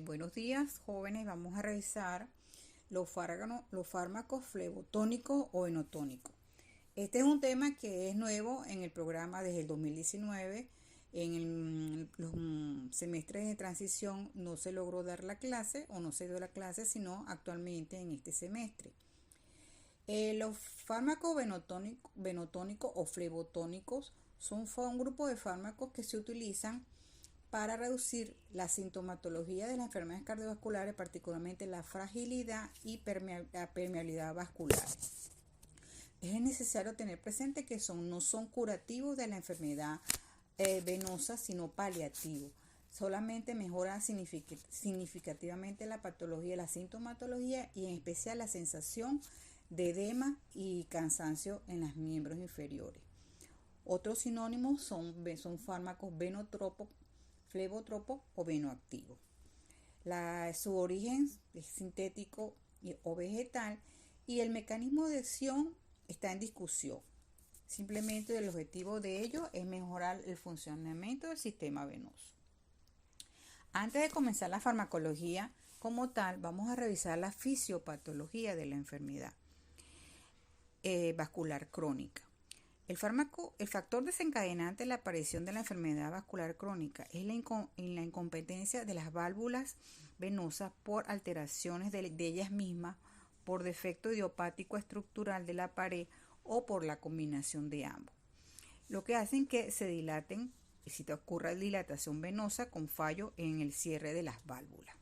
Buenos días, jóvenes. Vamos a revisar los fármacos flebotónicos o enotónicos. Este es un tema que es nuevo en el programa desde el 2019. En los semestres de transición no se logró dar la clase o no se dio la clase, sino actualmente en este semestre. Los fármacos venotónicos o flebotónicos son un grupo de fármacos que se utilizan para reducir la sintomatología de las enfermedades cardiovasculares, particularmente la fragilidad y la permeabilidad vascular. Es necesario tener presente que no son curativos de la enfermedad venosa, sino paliativos. Solamente mejora significativamente la patología, la sintomatología y en especial la sensación de edema y cansancio en los miembros inferiores. Otros sinónimos son fármacos venotropos, flebotropos o venoactivos. Su origen es sintético o vegetal y el mecanismo de acción está en discusión. Simplemente el objetivo de ello es mejorar el funcionamiento del sistema venoso. Antes de comenzar la farmacología como tal, vamos a revisar la fisiopatología de la enfermedad vascular crónica. El factor desencadenante de la aparición de la enfermedad vascular crónica es la incompetencia de las válvulas venosas por alteraciones de ellas mismas, por defecto idiopático estructural de la pared o por la combinación de ambos, lo que hacen que se dilaten y si te ocurre dilatación venosa con fallo en el cierre de las válvulas.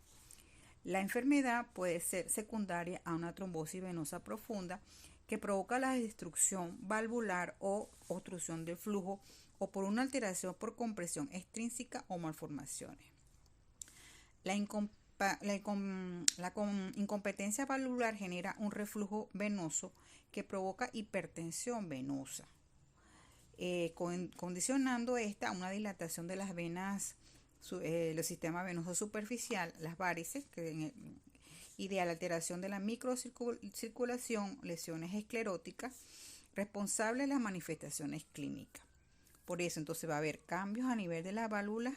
La enfermedad puede ser secundaria a una trombosis venosa profunda que provoca la destrucción valvular o obstrucción del flujo o por una alteración por compresión extrínseca o malformaciones. La incompetencia valvular genera un reflujo venoso que provoca hipertensión venosa, condicionando esta a una dilatación de las venas, el sistema venoso superficial, las varices, y de la alteración de la microcirculación, lesiones escleróticas, responsables de las manifestaciones clínicas. Por eso entonces va a haber cambios a nivel de las válvulas,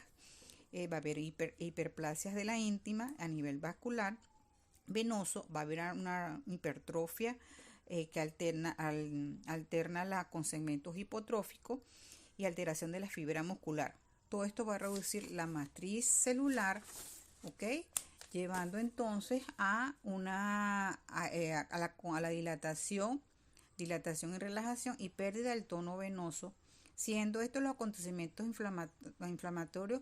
va a haber hiperplasias de la íntima a nivel vascular venoso, va a haber una hipertrofia que alterna con segmentos hipotróficos y alteración de la fibra muscular. Todo esto va a reducir la matriz celular, ¿ok?, llevando entonces a la dilatación y relajación y pérdida del tono venoso, siendo estos los acontecimientos inflamatorios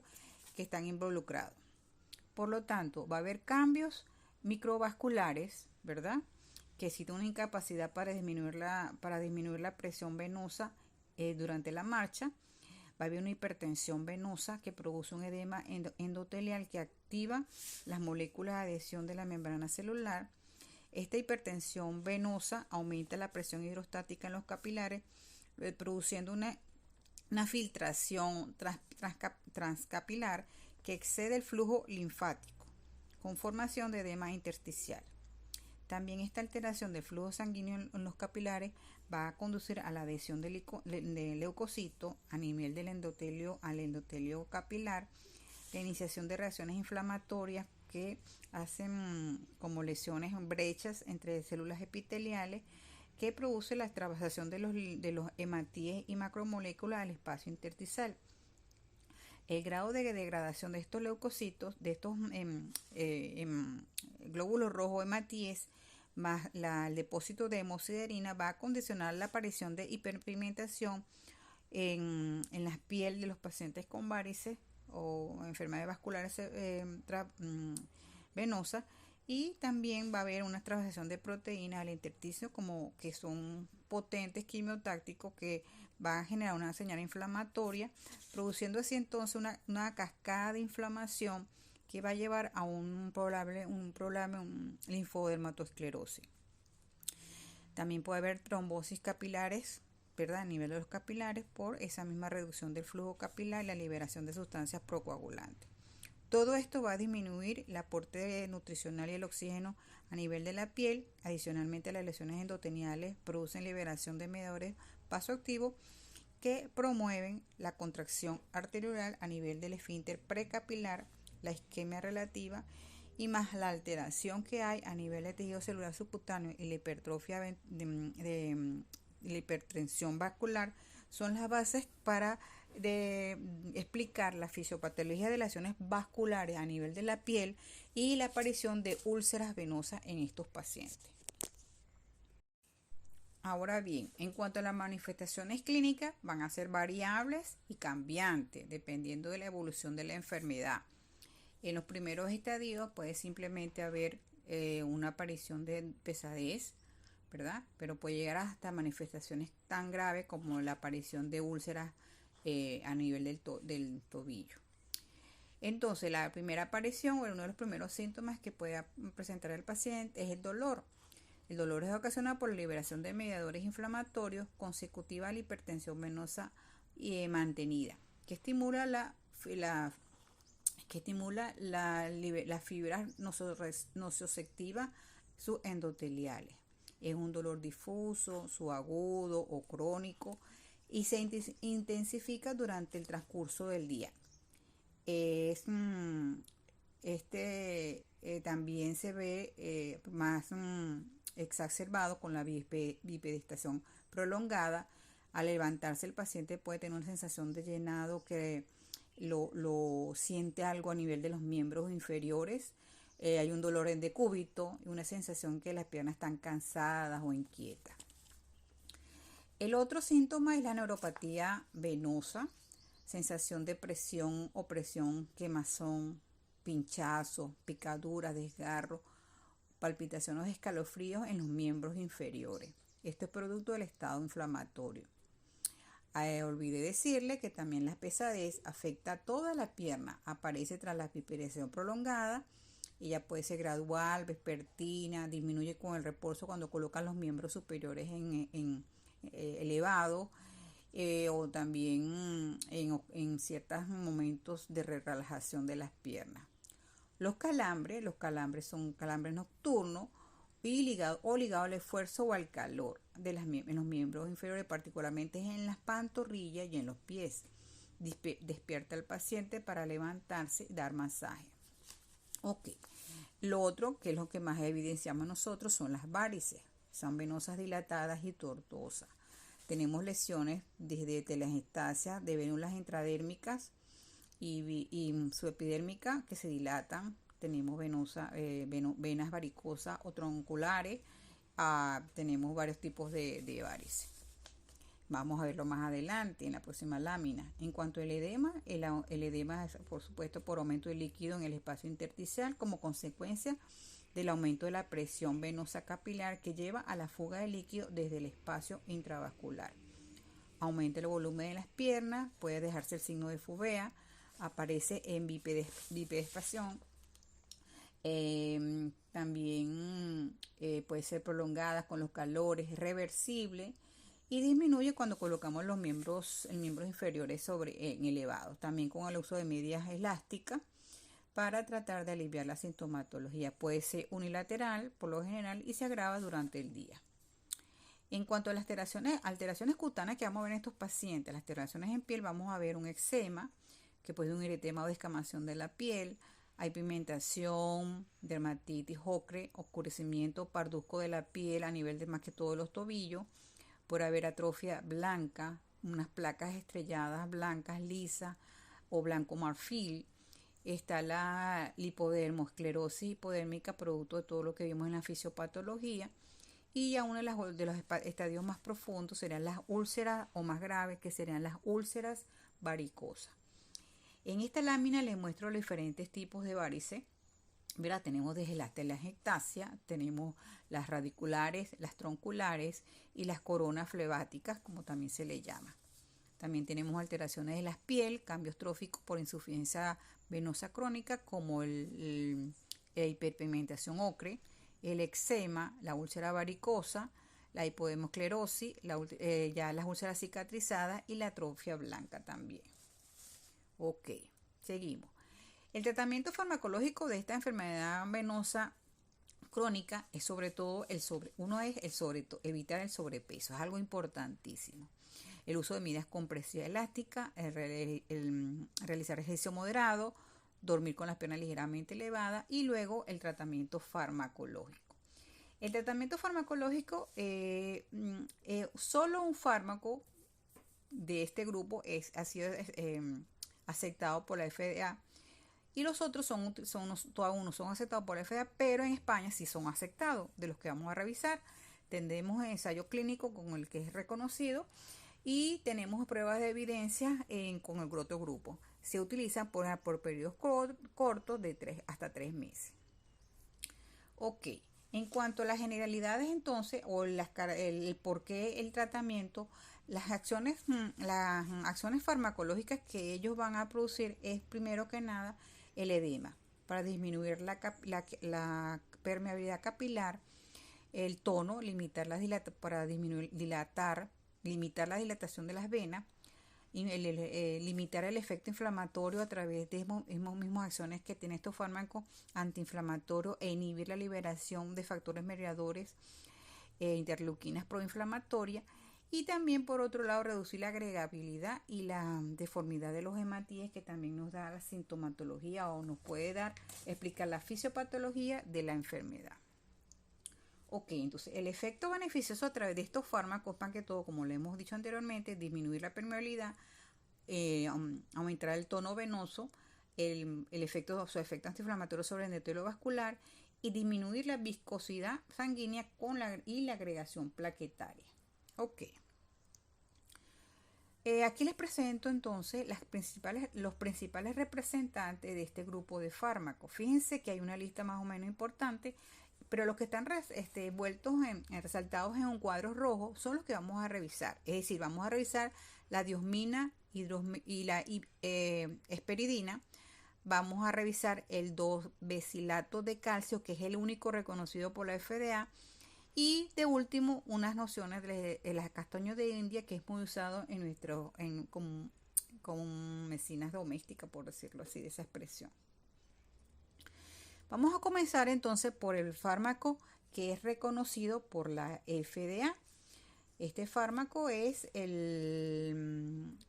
que están involucrados. Por lo tanto, va a haber cambios microvasculares, ¿verdad?, que existe una incapacidad para disminuir la presión venosa durante la marcha. Va a haber una hipertensión venosa que produce un edema endotelial que activa las moléculas de adhesión de la membrana celular. Esta hipertensión venosa aumenta la presión hidrostática en los capilares, produciendo una filtración transcapilar que excede el flujo linfático, con formación de edema intersticial. También esta alteración del flujo sanguíneo en los capilares va a conducir a la adhesión de leucocitos a nivel del endotelio al endotelio capilar, la iniciación de reacciones inflamatorias que hacen como lesiones, brechas entre células epiteliales que produce la extravasación de los hematíes y macromoléculas al espacio intersticial. El grado de degradación de estos leucocitos, de estos glóbulos rojos hematíes, más el depósito de hemosiderina va a condicionar la aparición de hiperpigmentación en la piel de los pacientes con varices o enfermedades vasculares venosas, y también va a haber una extravasación de proteínas al intersticio, como que son potentes quimiotácticos que van a generar una señal inflamatoria, produciendo así entonces una cascada de inflamación que va a llevar a un probable linfodermatoesclerosis. También puede haber trombosis capilares, ¿verdad?, a nivel de los capilares por esa misma reducción del flujo capilar y la liberación de sustancias procoagulantes. Todo esto va a disminuir el aporte nutricional y el oxígeno a nivel de la piel. Adicionalmente, las lesiones endoteliales producen liberación de mediadores vasoactivos que promueven la contracción arterial a nivel del esfínter precapilar, la isquemia relativa y más la alteración que hay a nivel de tejido celular subcutáneo y la hipertrofia de la hipertensión vascular son las bases para explicar la fisiopatología de lesiones vasculares a nivel de la piel y la aparición de úlceras venosas en estos pacientes. Ahora bien, en cuanto a las manifestaciones clínicas, van a ser variables y cambiantes dependiendo de la evolución de la enfermedad. En los primeros estadios puede simplemente haber una aparición de pesadez, ¿verdad? Pero puede llegar hasta manifestaciones tan graves como la aparición de úlceras a nivel del tobillo. Entonces, la primera aparición o uno de los primeros síntomas que puede presentar el paciente es el dolor. El dolor es ocasionado por la liberación de mediadores inflamatorios consecutiva a la hipertensión venosa mantenida, que estimula las fibras nociceptivas subendoteliales. Es un dolor difuso, subagudo o crónico y se intensifica durante el transcurso del día. También se ve más exacerbado con la bipedestación prolongada. Al levantarse el paciente puede tener una sensación de llenado que lo siente algo a nivel de los miembros inferiores. Hay un dolor en decúbito y una sensación que las piernas están cansadas o inquietas. El otro síntoma es la neuropatía venosa, sensación de presión, opresión, quemazón, pinchazo, picadura, desgarro, palpitaciones, escalofríos en los miembros inferiores. Esto es producto del estado inflamatorio. Olvidé decirle que también la pesadez afecta a toda la pierna, aparece tras la bipedestación prolongada. Ella puede ser gradual, vespertina, disminuye con el reposo cuando colocan los miembros superiores elevados o también en ciertos momentos de relajación de las piernas. Los calambres son calambres nocturnos y ligados al esfuerzo o al calor en los miembros inferiores, particularmente en las pantorrillas y en los pies. Despierta al paciente para levantarse y dar masaje. Ok. Lo otro, que es lo que más evidenciamos nosotros, son las varices. Son venosas dilatadas y tortuosas. Tenemos lesiones desde telangiectasia de vénulas intradérmicas y subepidérmicas que se dilatan. Tenemos venas varicosas o tronculares. Tenemos varios tipos de varices. Vamos a verlo más adelante en la próxima lámina. En cuanto al edema, el edema es, por supuesto, por aumento de líquido en el espacio intersticial como consecuencia del aumento de la presión venosa capilar que lleva a la fuga de líquido desde el espacio intravascular. Aumenta el volumen de las piernas, puede dejarse el signo de fuvea, aparece en bipedestación. También puede ser prolongada con los calores, es reversible y disminuye cuando colocamos los miembros inferiores elevados. También con el uso de medias elásticas para tratar de aliviar la sintomatología. Puede ser unilateral por lo general y se agrava durante el día. En cuanto a las alteraciones cutáneas que vamos a ver en estos pacientes, las alteraciones en piel, vamos a ver un eczema, que puede ser un eritema o descamación de la piel. Hay pigmentación, dermatitis, ocre, oscurecimiento, parduzco de la piel a nivel de más que todo los tobillos. Puede haber atrofia blanca, unas placas estrelladas blancas, lisas o blanco marfil. Está la lipodermosclerosis hipodérmica, producto de todo lo que vimos en la fisiopatología. Y ya uno de los estadios más profundos serían las úlceras o más graves, que serían las úlceras varicosas. En esta lámina les muestro los diferentes tipos de varices. Mira, tenemos desde la telangiectasia, tenemos las radiculares, las tronculares y las coronas flebáticas, como también se le llama. También tenemos alteraciones de la piel, cambios tróficos por insuficiencia venosa crónica, como la hiperpigmentación ocre, el eczema, la úlcera varicosa, la hipodemosclerosis, ya las úlceras cicatrizadas y la atrofia blanca también. Ok, seguimos. El tratamiento farmacológico de esta enfermedad venosa crónica es sobre todo evitar el sobrepeso, es algo importantísimo. El uso de medidas compresivas elásticas, realizar ejercicio moderado, dormir con las piernas ligeramente elevadas y luego el tratamiento farmacológico. El tratamiento farmacológico, solo un fármaco de este grupo ha sido aceptado por la FDA y los otros todos unos son aceptados por la FDA, pero en España sí son aceptados, de los que vamos a revisar. Tenemos ensayo clínico con el que es reconocido y tenemos pruebas de evidencia con el otro grupo. Se utilizan por periodos cortos de 3 hasta 3 meses. Ok, en cuanto a las generalidades entonces, o el por qué el tratamiento, las acciones farmacológicas que ellos van a producir es primero que nada el edema, para disminuir la permeabilidad capilar, el tono, limitar limitar la dilatación de las venas, y limitar el efecto inflamatorio a través de mismas acciones que tienen estos fármacos antiinflamatorios e inhibir la liberación de factores mediadores, interleuquinas proinflamatorias, y también por otro lado reducir la agregabilidad y la deformidad de los hematíes, que también nos da la sintomatología o nos puede explicar la fisiopatología de la enfermedad. Ok, entonces el efecto beneficioso a través de estos fármacos, más que todo, como le hemos dicho anteriormente, disminuir la permeabilidad, aumentar el tono venoso, su efecto antiinflamatorio sobre el endotelio vascular y disminuir la viscosidad sanguínea y la agregación plaquetaria. Ok. Aquí les presento entonces los principales representantes de este grupo de fármacos. Fíjense que hay una lista más o menos importante, pero los que están resaltados en un cuadro rojo son los que vamos a revisar. Es decir, vamos a revisar la diosmina y la esperidina. Vamos a revisar el 2-becilato de calcio, que es el único reconocido por la FDA. Y de último, unas nociones de las castaños de India, que es muy usado como medicinas domésticas, por decirlo así, de esa expresión. Vamos a comenzar entonces por el fármaco que es reconocido por la FDA. Este fármaco es el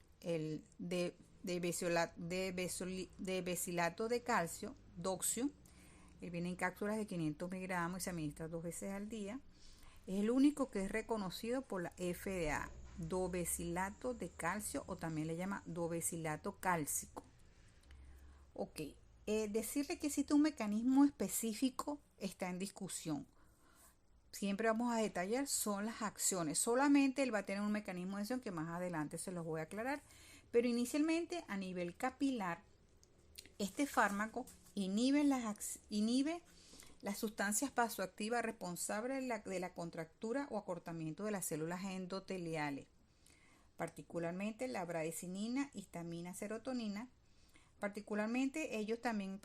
becilato de calcio, Doxium. Él viene en cápsulas de 500 miligramos y se administra 2 veces al día. Es el único que es reconocido por la FDA, dobecilato de calcio, o también le llama dobecilato cálcico. Ok, decirle que existe un mecanismo específico está en discusión. Siempre vamos a detallar son las acciones. Solamente él va a tener un mecanismo de acción que más adelante se los voy a aclarar. Pero inicialmente a nivel capilar, este fármaco inhibe las sustancias vasoactivas responsables de la contractura o acortamiento de las células endoteliales, particularmente la bradesina, histamina, serotonina. Particularmente ellos también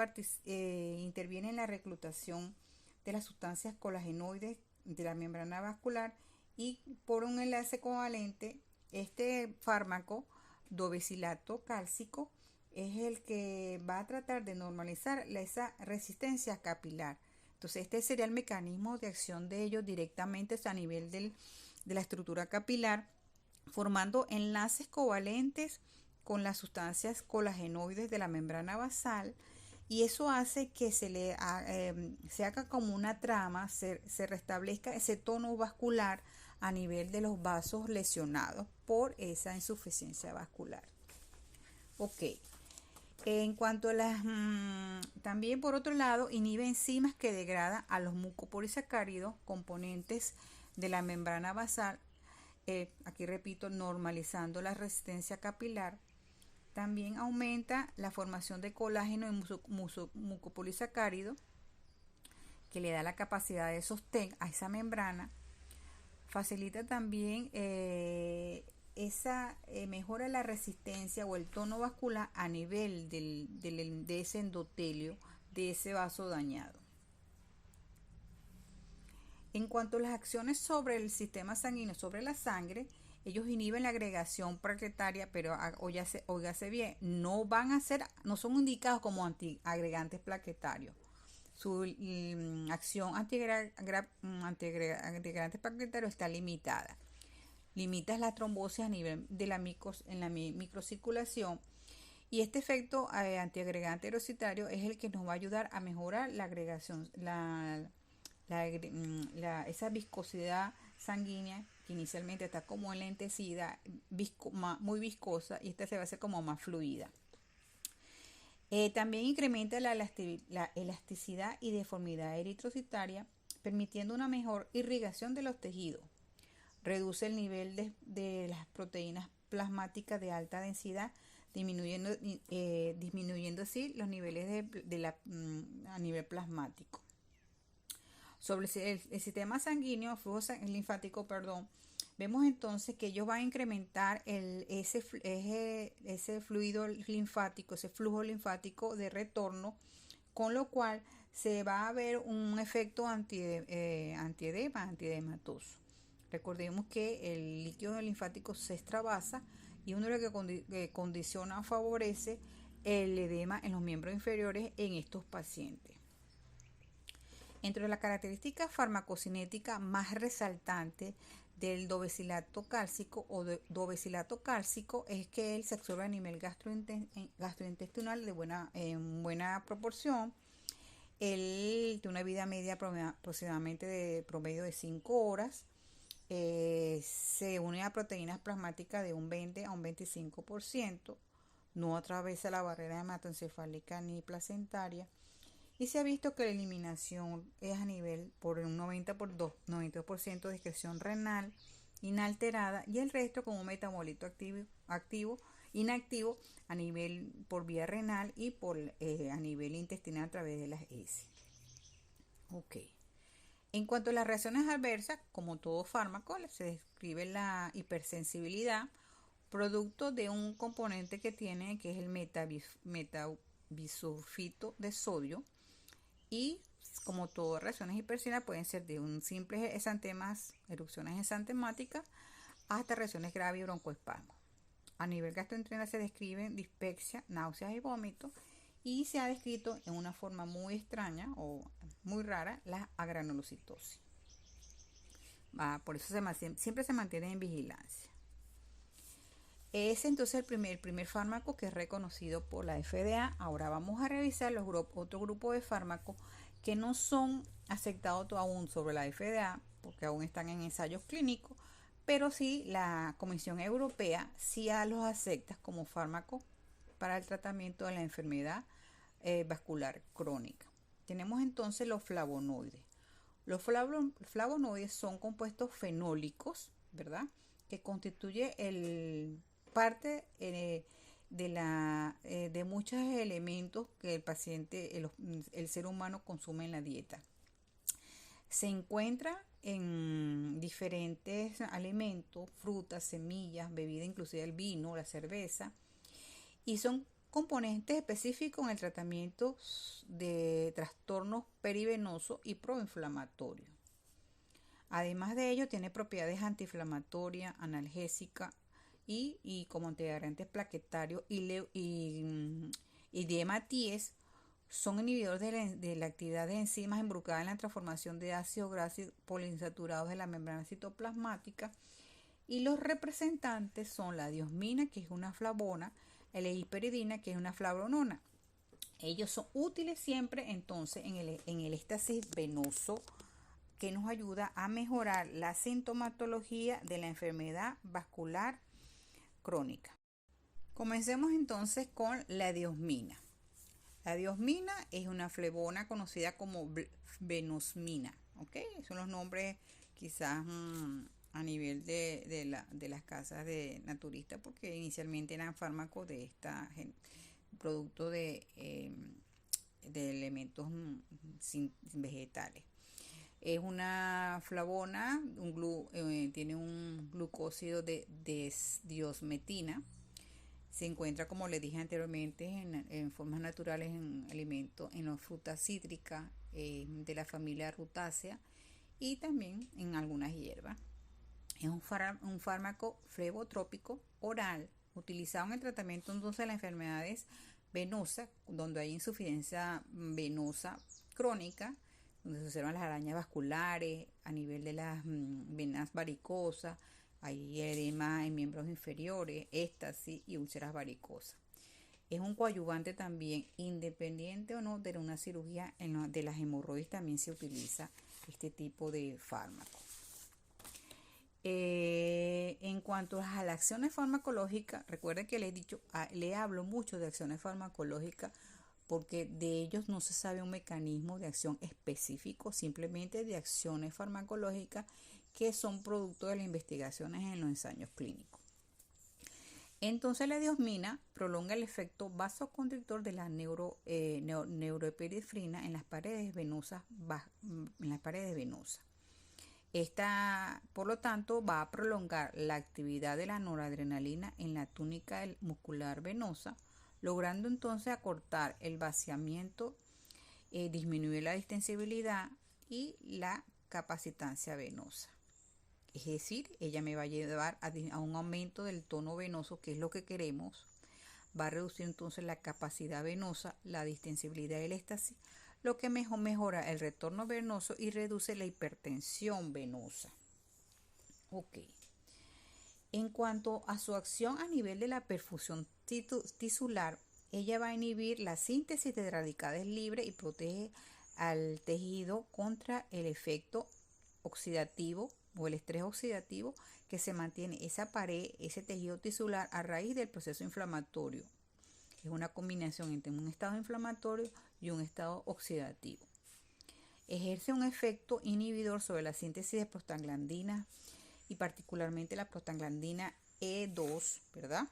intervienen en la reclutación de las sustancias colagenoides de la membrana vascular, y por un enlace covalente, este fármaco dobecilato cálcico es el que va a tratar de normalizar esa resistencia capilar. Entonces este sería el mecanismo de acción de ellos directamente a nivel de la estructura capilar, formando enlaces covalentes con las sustancias colagenoides de la membrana basal, y eso hace que se haga como una trama, se restablezca ese tono vascular a nivel de los vasos lesionados por esa insuficiencia vascular. Ok. En cuanto a también por otro lado, inhibe enzimas que degradan a los mucopolisacáridos, componentes de la membrana basal, aquí repito, normalizando la resistencia capilar. También aumenta la formación de colágeno y mucopolisacárido, que le da la capacidad de sostén a esa membrana. Facilita también mejora la resistencia o el tono vascular a nivel de ese endotelio, de ese vaso dañado. En cuanto a las acciones sobre el sistema sanguíneo, sobre la sangre, ellos inhiben la agregación plaquetaria, pero óigase bien, no son indicados como antiagregantes plaquetarios. Su acción antiagregantes plaquetarios está limitada. Limitas la trombosis a nivel de en la microcirculación, Y este efecto antiagregante erositario es el que nos va a ayudar a mejorar la agregación, esa viscosidad sanguínea que inicialmente está como enlentecida, muy viscosa, y esta se va a hacer como más fluida. También incrementa la elasticidad y deformidad eritrocitaria, permitiendo una mejor irrigación de los tejidos. Reduce el nivel de las proteínas plasmáticas de alta densidad, disminuyendo así los niveles a nivel plasmático. Sobre el sistema sanguíneo, flujo linfático, vemos entonces que ellos van a incrementar ese fluido linfático, ese flujo linfático de retorno, con lo cual se va a ver un efecto antiedematoso. Recordemos que el líquido linfático se extravasa y uno de lo que condiciona o favorece el edema en los miembros inferiores en estos pacientes. Entre las características farmacocinéticas más resaltantes del dobecilato cálcico o dobecilato cálcico es que él se absorbe a nivel gastrointestinal en buena proporción. Él tiene una vida media aproximadamente de promedio de 5 horas. Se une a proteínas plasmáticas de un 20 a un 25%. No atraviesa la barrera hematoencefálica ni placentaria. Y se ha visto que la eliminación es a nivel por un 92% de excreción renal inalterada y el resto como un metabolito inactivo a nivel por vía renal y a nivel intestinal a través de las heces. En cuanto a las reacciones adversas, como todo fármaco, se describe la hipersensibilidad, producto de un componente que tiene, que es el metabisulfito de sodio. Y como todas reacciones hipersensibles pueden ser de un simple exantemas, erupciones exantemáticas, hasta reacciones graves y broncoespasmos. A nivel gastrointestinal se describen dispepsia, náuseas y vómitos, y se ha descrito en una forma muy extraña o muy rara la agranulocitosis. Por eso siempre se mantiene en vigilancia. Es entonces el primer fármaco que es reconocido por la FDA. Ahora vamos a revisar otro grupo de fármacos que no son aceptados aún sobre la FDA porque aún están en ensayos clínicos, pero sí la Comisión Europea sí los acepta como fármacos para el tratamiento de la enfermedad vascular crónica. Tenemos entonces los flavonoides. Los flavonoides son compuestos fenólicos, ¿verdad?, que constituye parte de muchos elementos que el paciente, el ser humano consume en la dieta. Se encuentra en diferentes alimentos, frutas, semillas, bebidas, inclusive el vino, la cerveza, y son componentes específicos en el tratamiento de trastornos perivenosos y proinflamatorios. Además de ello, tiene propiedades antiinflamatorias, analgésicas y como antiagregantes plaquetarios y de hematíes. Son inhibidores de la actividad de enzimas involucradas en la transformación de ácidos grasos poliinsaturados de la membrana citoplasmática. Y los representantes son la diosmina, que es una flavona, la hiperidina, que es una flavonona. Ellos son útiles siempre entonces en el éxtasis venoso, que nos ayuda a mejorar la sintomatología de la enfermedad vascular crónica. Comencemos entonces con la diosmina. La diosmina es una flevona conocida como venosmina, Son los nombres quizás a nivel de las casas de naturistas, porque inicialmente eran fármacos de producto de elementos vegetales. Es una flavona, tiene un glucósido de desdiosmetina. Se encuentra, como les dije anteriormente, en formas naturales en alimentos, en las frutas cítricas de la familia Rutaceae y también en algunas hierbas. Es un fármaco flebotrópico oral utilizado en el tratamiento entonces de las enfermedades venosas, donde hay insuficiencia venosa crónica, donde se observan las arañas vasculares a nivel de las venas varicosas. Hay edema en miembros inferiores, éxtasis y úlceras varicosas. Es un coadyuvante también, independiente o no de una cirugía, de las hemorroides también se utiliza este tipo de fármaco. En cuanto a las acciones farmacológicas, recuerden que le hablo mucho de acciones farmacológicas porque de ellos no se sabe un mecanismo de acción específico, simplemente de acciones farmacológicas que son producto de las investigaciones en los ensayos clínicos. Entonces la diosmina prolonga el efecto vasoconstrictor de la neuroepinefrina en las paredes venosas. Esta, por lo tanto, va a prolongar la actividad de la noradrenalina en la túnica muscular venosa, logrando entonces acortar el vaciamiento, disminuir la distensibilidad y la capacitancia venosa. Es decir, ella me va a llevar a un aumento del tono venoso, que es lo que queremos. Va a reducir entonces la capacidad venosa, la distensibilidad y el éxtasis, lo que mejora el retorno venoso y reduce la hipertensión venosa. Ok. En cuanto a su acción a nivel de la perfusión tisular, ella va a inhibir la síntesis de radicales libres y protege al tejido contra el efecto oxidativo o el estrés oxidativo que se mantiene esa pared, ese tejido tisular a raíz del proceso inflamatorio. Es una combinación entre un estado inflamatorio y un estado oxidativo. Ejerce un efecto inhibidor sobre la síntesis de prostaglandinas y particularmente la prostaglandina E2, ¿verdad?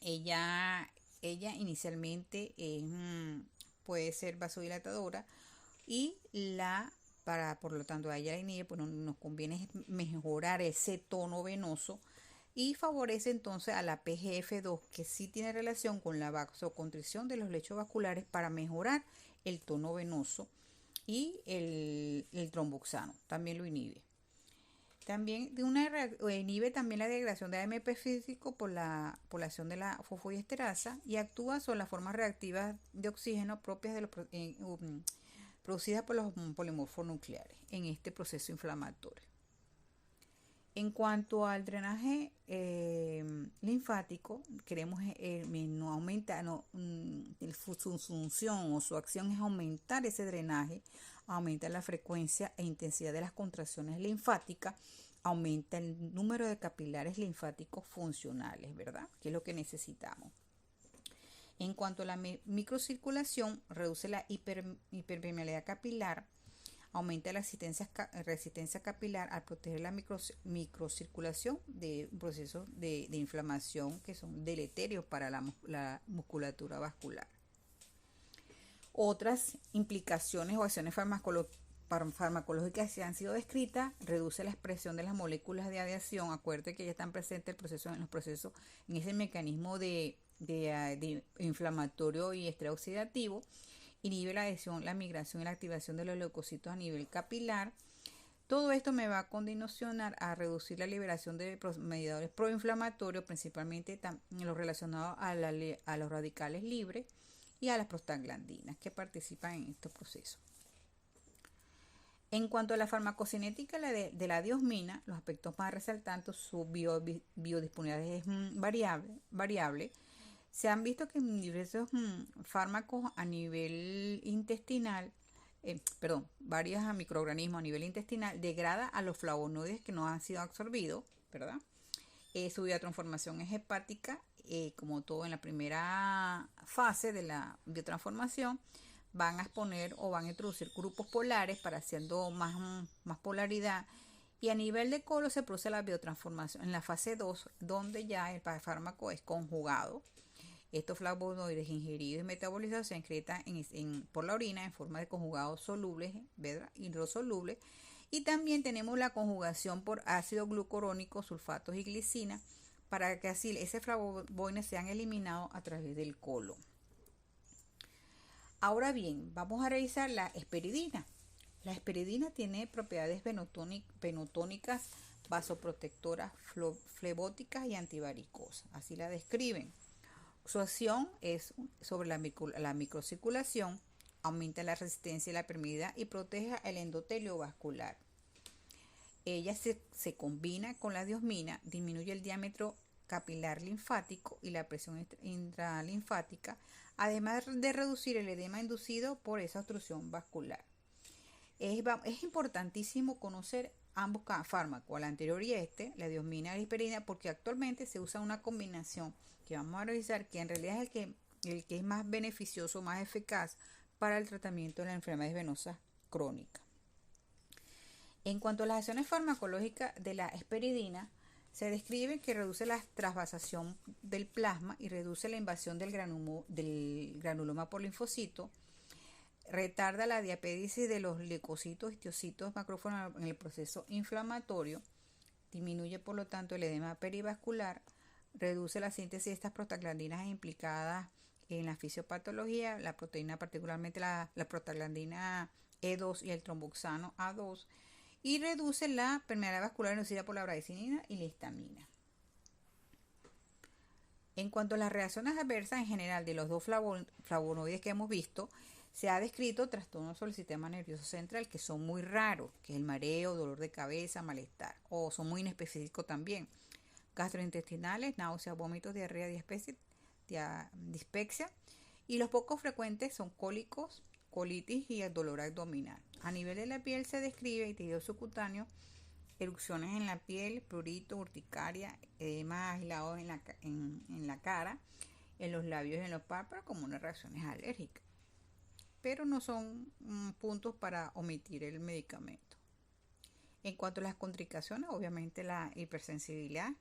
Ella inicialmente puede ser vasodilatadora y por lo tanto a ella la inhibe, pues nos conviene mejorar ese tono venoso y favorece entonces a la PGF2, que sí tiene relación con la vasoconstricción de los lechos vasculares para mejorar el tono venoso, y el tromboxano también lo inhibe. También inhibe también la degradación de AMP físico por la acción de la fosfodiesterasa y actúa sobre las formas reactivas de oxígeno propias de los producidas por los polimorfos nucleares en este proceso inflamatorio. En cuanto al drenaje linfático, queremos no aumentar, su función o su acción es aumentar ese drenaje, aumenta la frecuencia e intensidad de las contracciones linfáticas, aumenta el número de capilares linfáticos funcionales, ¿verdad? Que es lo que necesitamos. En cuanto a la microcirculación, reduce la hiperpermeabilidad capilar, aumenta la resistencia capilar al proteger la microcirculación de procesos de inflamación que son deleterios para la musculatura vascular. Otras implicaciones o acciones farmacológicas que han sido descritas: reduce la expresión de las moléculas de adiación. Acuérdate que ya están presentes en ese mecanismo de inflamatorio y estrés oxidativo. Inhibe la adhesión, la migración y la activación de los leucocitos a nivel capilar. Todo esto me va a condicionar a reducir la liberación de mediadores proinflamatorios, principalmente los relacionados a los radicales libres y a las prostaglandinas que participan en estos procesos. En cuanto a la farmacocinética de la diosmina, los aspectos más resaltantes, su biodisponibilidad es variable. Se han visto que diversos fármacos a nivel intestinal, varios microorganismos a nivel intestinal degrada a los flavonoides que no han sido absorbidos, ¿verdad? Su biotransformación es hepática, como todo en la primera fase de la biotransformación. Van a exponer o van a introducir grupos polares para haciendo más polaridad. Y a nivel de colon se produce la biotransformación en la fase 2, donde ya el fármaco es conjugado. Estos flavonoides ingeridos y metabolizados se excretan por la orina en forma de conjugados solubles, ¿verdad? Hidrosolubles. Y también tenemos la conjugación por ácido glucurónico, sulfatos y glicina, para que así esos flavonoides sean eliminados a través del colon. Ahora bien, vamos a revisar la hesperidina. La hesperidina tiene propiedades venotónicas, vasoprotectoras, flebóticas y antivaricosas. Así la describen. Su acción es sobre la microcirculación, aumenta la resistencia y la permeabilidad y protege el endotelio vascular. Ella se combina con la diosmina, disminuye el diámetro capilar linfático y la presión intralinfática, además de reducir el edema inducido por esa obstrucción vascular. Es importantísimo conocer ambos fármacos, el anterior y la diosmina y la risperidina, porque actualmente se usa una combinación que vamos a revisar, que en realidad es el que es más beneficioso, más eficaz para el tratamiento de las enfermedades venosas crónicas. En cuanto a las acciones farmacológicas de la hesperidina, se describe que reduce la trasvasación del plasma y reduce la invasión del granuloma por linfocito, retarda la diapédisis de los leucocitos, histocitos, macrófagos en el proceso inflamatorio, disminuye por lo tanto el edema perivascular, reduce la síntesis de estas prostaglandinas implicadas en la fisiopatología, la proteína, particularmente la prostaglandina E2 y el tromboxano A2, y reduce la permeabilidad vascular inducida por la bradicinina y la histamina. En cuanto a las reacciones adversas en general de los dos flavonoides que hemos visto, se ha descrito trastornos sobre el sistema nervioso central que son muy raros, que es el mareo, dolor de cabeza, malestar, o son muy inespecíficos también. Gastrointestinales, náuseas, vómitos, diarrea, dispepsia, y los poco frecuentes son cólicos, colitis y el dolor abdominal. A nivel de la piel se describe tejido subcutáneo, erupciones en la piel, prurito, urticaria, edema aislados en la cara, en los labios y en los párpados como unas reacciones alérgicas. Pero no son puntos para omitir el medicamento. En cuanto a las contraindicaciones, obviamente la hipersensibilidad,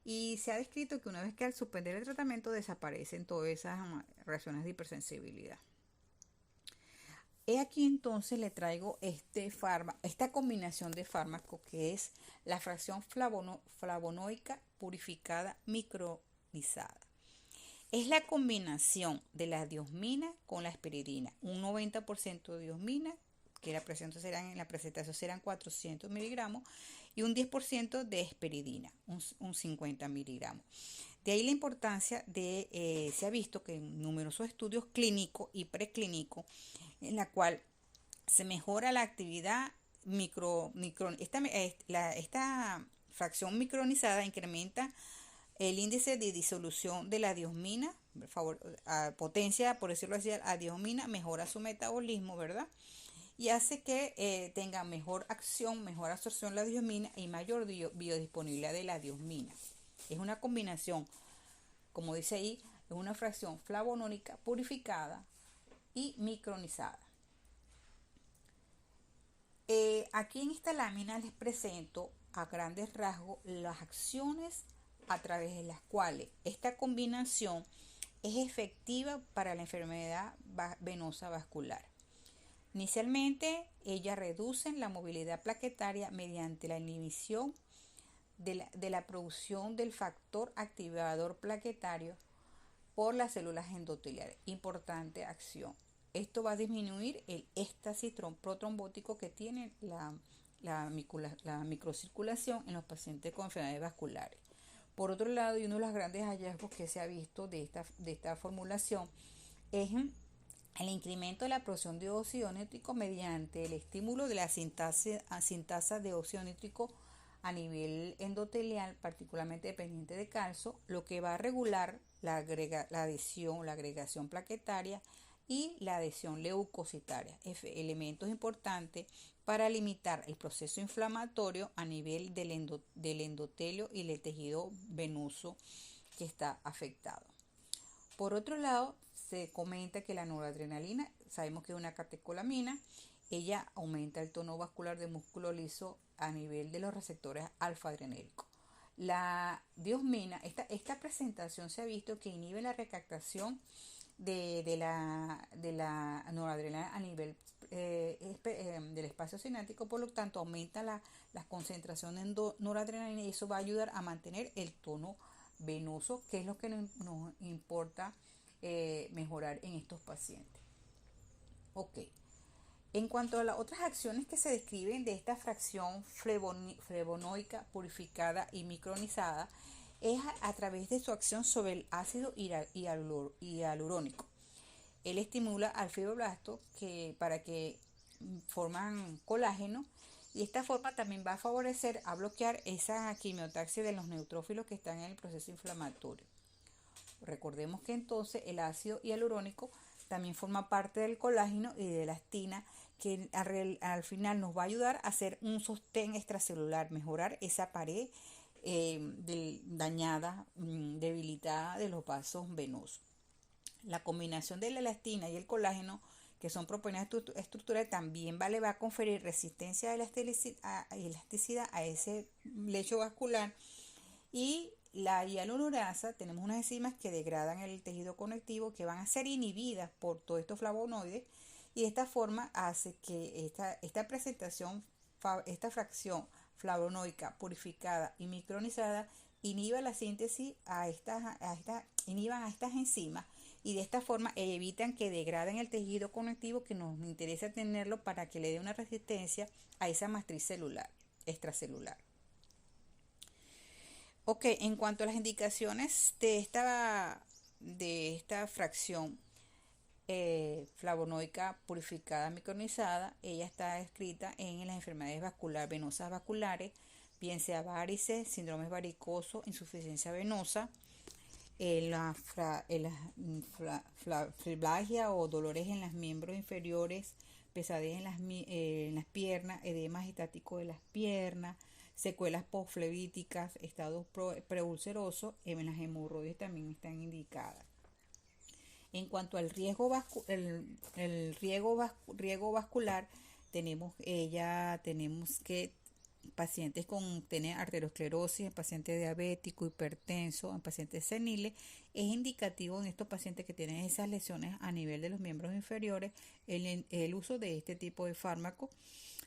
y se ha descrito que una vez que al suspender el tratamiento desaparecen todas esas reacciones de hipersensibilidad. He aquí entonces le traigo esta combinación de fármacos que es la fracción flavonoica purificada micronizada. Es la combinación de la diosmina con la hesperidina, un 90% de diosmina, que en la presentación serán 400 miligramos, y un 10% de hesperidina, un 50 miligramos. De ahí la importancia se ha visto que en numerosos estudios clínicos y preclínicos, en la cual se mejora la actividad esta fracción micronizada incrementa el índice de disolución de la diosmina, potencia, por decirlo así, a diosmina, mejora su metabolismo, ¿verdad? Y hace que tenga mejor acción, mejor absorción la diosmina y mayor biodisponibilidad de la diosmina. Es una combinación, como dice ahí, es una fracción flavonónica purificada y micronizada. Aquí en esta lámina les presento a grandes rasgos las acciones a través de las cuales esta combinación es efectiva para la enfermedad venosa vascular. Inicialmente, ellas reducen la movilidad plaquetaria mediante la inhibición de la producción del factor activador plaquetario por las células endoteliales. Importante acción. Esto va a disminuir el éxtasis protrombótico que tiene la microcirculación en los pacientes con enfermedades vasculares. Por otro lado, y uno de los grandes hallazgos que se ha visto de esta formulación es el incremento de la producción de óxido nítrico mediante el estímulo de la sintasa de óxido nítrico a nivel endotelial, particularmente dependiente de calcio, lo que va a regular la agregación plaquetaria y la adhesión leucocitaria, elementos importantes para limitar el proceso inflamatorio a nivel del endotelio y del tejido venoso que está afectado. Por otro lado, se comenta que la noradrenalina, sabemos que es una catecolamina, ella aumenta el tono vascular de músculo liso a nivel de los receptores alfa-adrenérgicos. La diosmina, esta presentación se ha visto que inhibe la recaptación de la noradrenalina a nivel del espacio sináptico, por lo tanto aumenta la concentración en noradrenalina y eso va a ayudar a mantener el tono venoso, que es lo que nos importa mejorar en estos pacientes. Ok. En cuanto a las otras acciones que se describen de esta fracción flavonoica purificada y micronizada, es a través de su acción sobre el ácido hialurónico. Él estimula al fibroblasto para que forman colágeno Y esta forma también va a favorecer a bloquear esa quimiotaxis de los neutrófilos que están en el proceso inflamatorio. Recordemos que entonces el ácido hialurónico también forma parte del colágeno y de la elastina, que al final nos va a ayudar a hacer un sostén extracelular, mejorar esa pared dañada, debilitada de los vasos venosos. La combinación de la elastina y el colágeno, que son propiedades estructurales, también le va a conferir resistencia a elasticidad a ese lecho vascular. Y la hialuronasa, tenemos unas enzimas que degradan el tejido conectivo, que van a ser inhibidas por todos estos flavonoides, y de esta forma hace que esta presentación, esta fracción flavonoica purificada y micronizada inhiba la síntesis inhiban a estas enzimas, y de esta forma evitan que degraden el tejido conectivo, que nos interesa tenerlo para que le dé una resistencia a esa matriz celular, extracelular. Ok, en cuanto a las indicaciones de esta fracción flavonoica purificada micronizada, ella está escrita en las enfermedades venosas vasculares, bien sea varices, síndromes varicosos, insuficiencia venosa, fibromialgia o dolores en los miembros inferiores, pesadez en las piernas, edema estático de las piernas, secuelas postflevíticas, estados preulcerosos, en las hemorroides también están indicadas. En cuanto al riesgo vascular, tenemos que pacientes con tener arteriosclerosis, en pacientes diabéticos, hipertensos, en pacientes seniles, es indicativo en estos pacientes que tienen esas lesiones a nivel de los miembros inferiores el uso de este tipo de fármaco.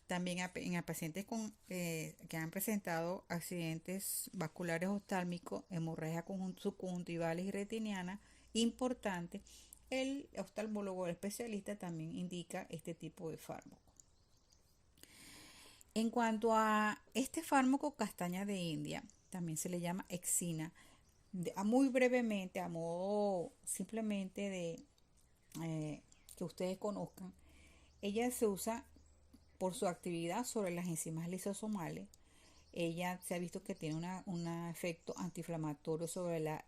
También en pacientes que han presentado accidentes vasculares oftálmicos, hemorragia subconjuntivales y retiniana, importante, el oftalmólogo especialista también indica este tipo de fármaco. En cuanto a este fármaco castaña de India, también se le llama Exina, muy brevemente, a modo simplemente de que ustedes conozcan, ella se usa por su actividad sobre las enzimas lisosomales. Ella se ha visto que tiene un efecto antiinflamatorio sobre la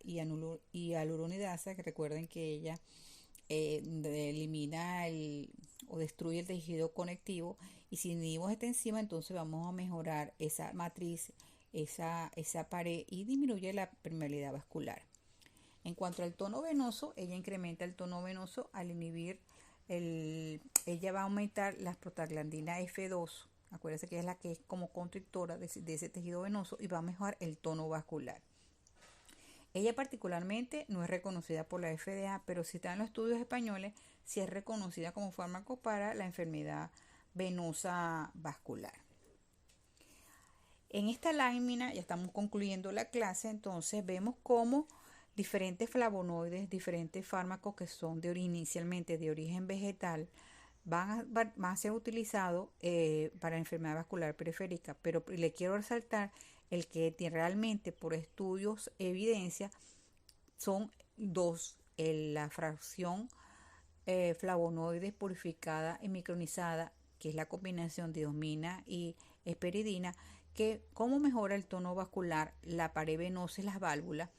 hialuronidasa, que recuerden que ella elimina o destruye el tejido conectivo, y si inhibimos esta enzima, entonces vamos a mejorar esa matriz, esa pared, y disminuye la permeabilidad vascular. En cuanto al tono venoso, ella incrementa el tono venoso al inhibir ella va a aumentar las prostaglandinas F2, acuérdense que es la que es como constrictora de ese tejido venoso, y va a mejorar el tono vascular. Ella particularmente no es reconocida por la FDA, pero si está en los estudios españoles, sí es reconocida como fármaco para la enfermedad venosa vascular. En esta lámina, ya estamos concluyendo la clase, entonces vemos cómo diferentes flavonoides, diferentes fármacos que son inicialmente de origen vegetal, van a ser utilizados para enfermedad vascular periférica, pero le quiero resaltar el que realmente por estudios evidencia son dos, la fracción flavonoides purificada y micronizada, que es la combinación de diosmina y hesperidina, que como mejora el tono vascular, la pared venosa y las válvulas,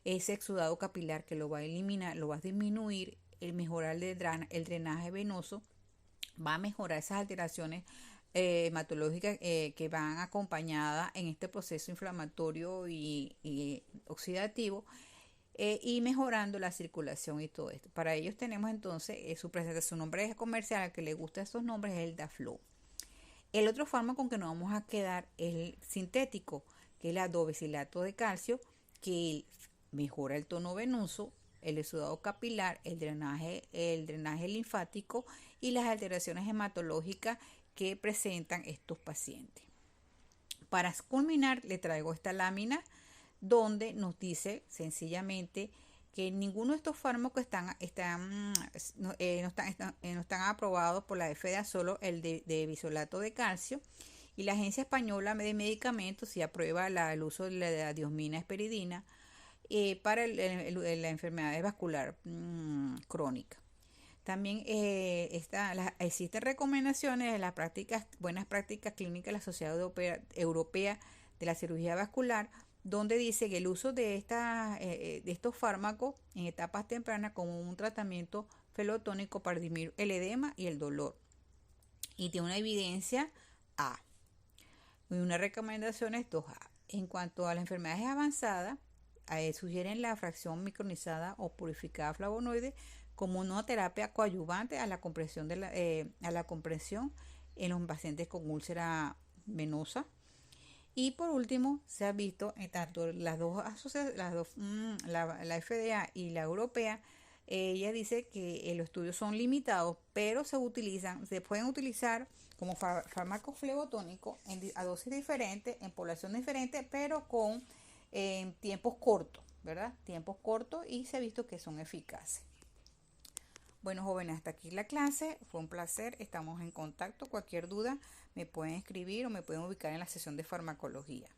ese exudado capilar que lo va a eliminar, lo va a disminuir, el mejorar el drenaje venoso, va a mejorar esas alteraciones hematológicas que van acompañadas en este proceso inflamatorio y oxidativo, y mejorando la circulación y todo esto. Para ellos tenemos entonces su presentación, su nombre comercial, al que le gusta estos nombres, es el Daflo. El otro fármaco con que nos vamos a quedar es el sintético, que es el adobesilato de calcio, que mejora el tono venoso, el exudado capilar, el drenaje linfático y las alteraciones hematológicas que presentan estos pacientes. Para culminar, le traigo esta lámina donde nos dice sencillamente que ninguno de estos fármacos no están aprobados por la FDA, solo el de bisolato de calcio, y la Agencia Española de Medicamentos sí aprueba el uso de la diosmina hesperidina para la enfermedad vascular crónica. También existen recomendaciones de las buenas prácticas clínicas de la Sociedad Europea de la Cirugía Vascular, donde dice que el uso de estos fármacos en etapas tempranas como un tratamiento felotónico para disminuir el edema y el dolor. Y tiene una evidencia A. Y una recomendación es 2A. En cuanto a las enfermedades avanzadas, sugieren la fracción micronizada o purificada flavonoide como una terapia coadyuvante a la compresión en los pacientes con úlcera venosa. Y por último, se ha visto en tanto la FDA y la europea, ella dice que los estudios son limitados, pero se pueden utilizar como fármacos flebotónicos a dosis diferentes, en poblaciones diferentes, pero con tiempos cortos, ¿verdad? Tiempos cortos, y se ha visto que son eficaces. Bueno, jóvenes, hasta aquí la clase. Fue un placer. Estamos en contacto. Cualquier duda me pueden escribir o me pueden ubicar en la sesión de farmacología.